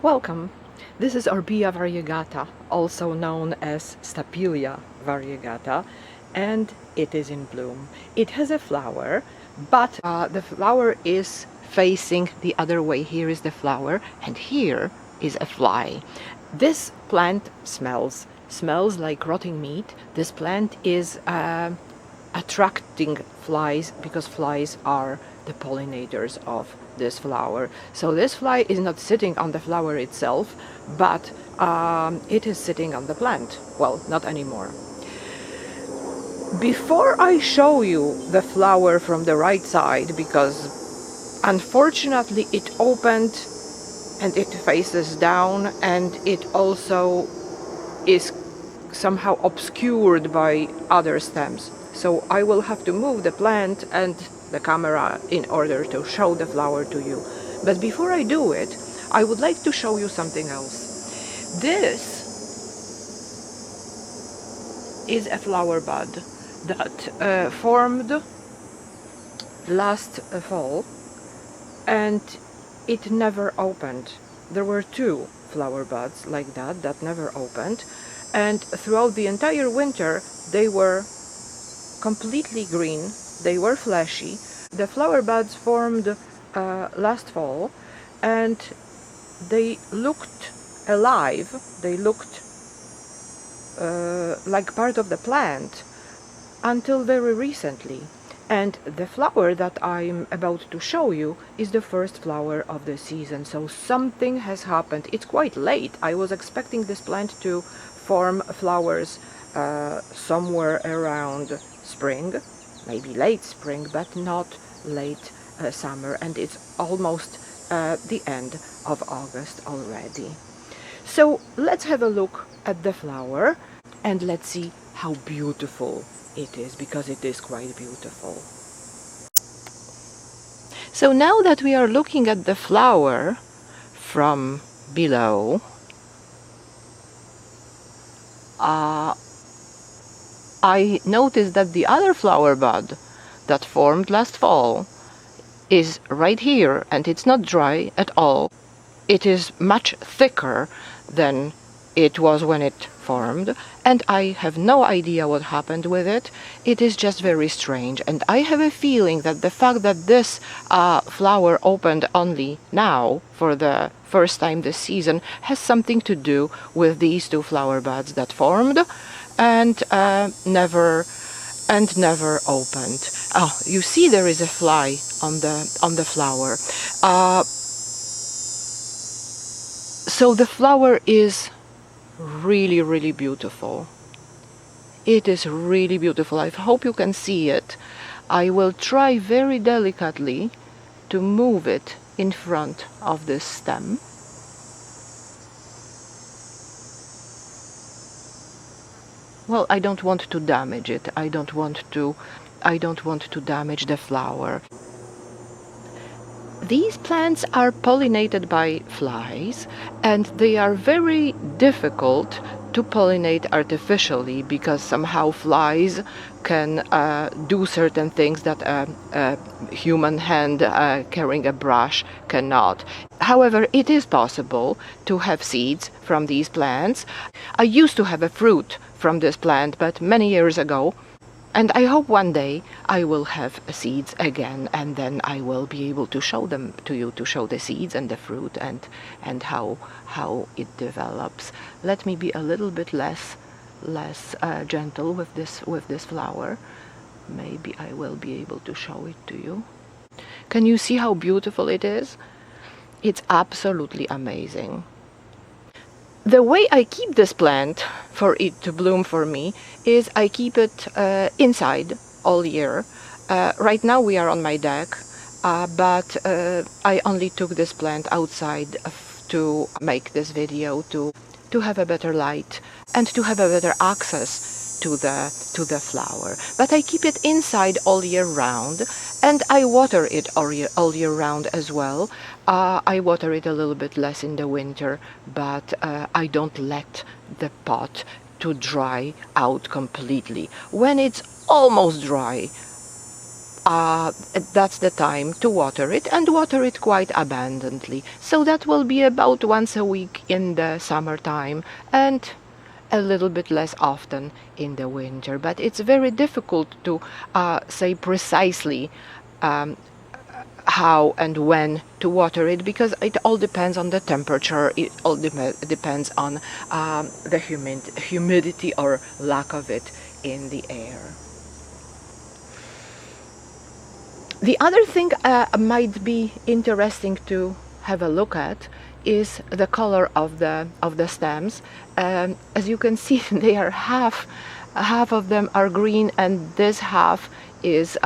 Welcome! This is Orbea variegata, also known as Stapelia variegata, and it is in bloom. It has a flower, but the flower is facing the other way. Here is the flower, and here is a fly. This plant smells like rotting meat. This plant is attracting flies because flies are the pollinators of this flower. So this fly is not sitting on the flower itself, but it is sitting on the plant. Well, not anymore. Before I show you the flower from the right side, because unfortunately it opened and it faces down, and it also is somehow obscured by other stems. So I will have to move the plant and the camera in order to show the flower to you. But before I do it, I would like to show you something else. This is a flower bud that formed last fall, and it never opened. There were two flower buds like that never opened, and throughout the entire winter they were completely green, they were fleshy. The flower buds formed last fall, and they looked alive, they looked like part of the plant until very recently. And the flower that I'm about to show you is the first flower of the season. So something has happened. It's quite late. I was expecting this plant to form flowers somewhere around spring, maybe late spring, but not late summer. And it's almost the end of August already. So let's have a look at the flower and let's see how beautiful it is, because it is quite beautiful. So now that we are looking at the flower from below, I noticed that the other flower bud that formed last fall is right here, and it's not dry at all. It is much thicker than it was when it formed, and I have no idea what happened with it. It is just very strange, and I have a feeling that the fact that this flower opened only now for the first time this season has something to do with these two flower buds that formed and never opened. Oh, you see there is a fly on the flower. So the flower is really beautiful. It is really beautiful. I hope you can see it. I will try very delicately to move it in front of this stem. Well, I don't want to damage it. I don't want to damage the flower. These plants are pollinated by flies, and they are very difficult to pollinate artificially, because somehow flies can do certain things that a human hand carrying a brush cannot. However, it is possible to have seeds from these plants. I used to have a fruit from this plant, but many years ago. And I hope one day I will have seeds again, and then I will be able to show them to you, to show the seeds and the fruit and how it develops. Let me be a little bit less gentle with this flower. Maybe I will be able to show it to you. Can you see how beautiful it is? It's absolutely amazing. The way I keep this plant for it to bloom for me is I keep it inside all year. Right now we are on my deck, but I only took this plant outside to make this video, to have a better light and to have a better access to the flower. But I keep it inside all year round, and I water it all year round as well. I water it a little bit less in the winter, but I don't let the pot to dry out completely. When it's almost dry, that's the time to water it, and water it quite abundantly. So that will be about once a week in the summertime and a little bit less often in the winter. But it's very difficult to say precisely um, how and when to water it, because it all depends on the temperature, it all depends on the humidity or lack of it in the air. The other thing might be interesting to have a look at is the color of the stems. As you can see, they are half of them are green, and this half is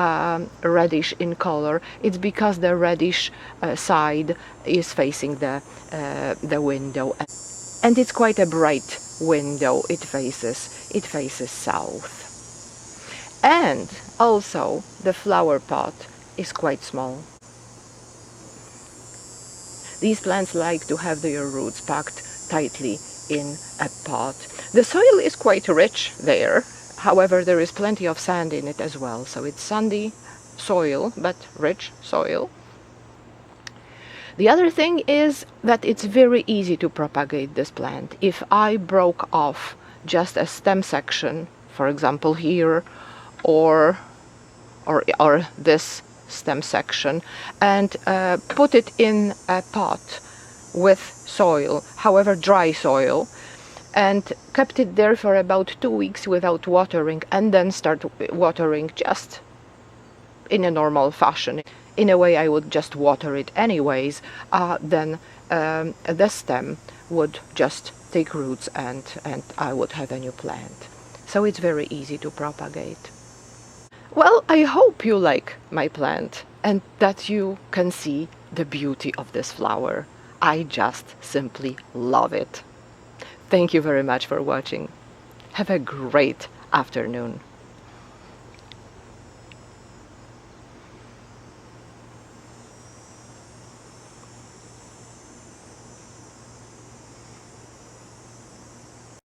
reddish in color. It's because the reddish side is facing the window, and it's quite a bright window. It faces south. And also the flower pot is quite small. These plants like to have their roots packed tightly in a pot. The soil is quite rich there. However, there is plenty of sand in it as well. So it's sandy soil, but rich soil. The other thing is that it's very easy to propagate this plant. If I broke off just a stem section, for example here, or this stem section, and put it in a pot with soil, however dry soil, and kept it there for about 2 weeks without watering, and then start watering just in a normal fashion. In a way, I would just water it anyways, then the stem would just take roots, and I would have a new plant. So it's very easy to propagate. Well, I hope you like my plant and that you can see the beauty of this flower. I just simply love it. Thank you very much for watching. Have a great afternoon.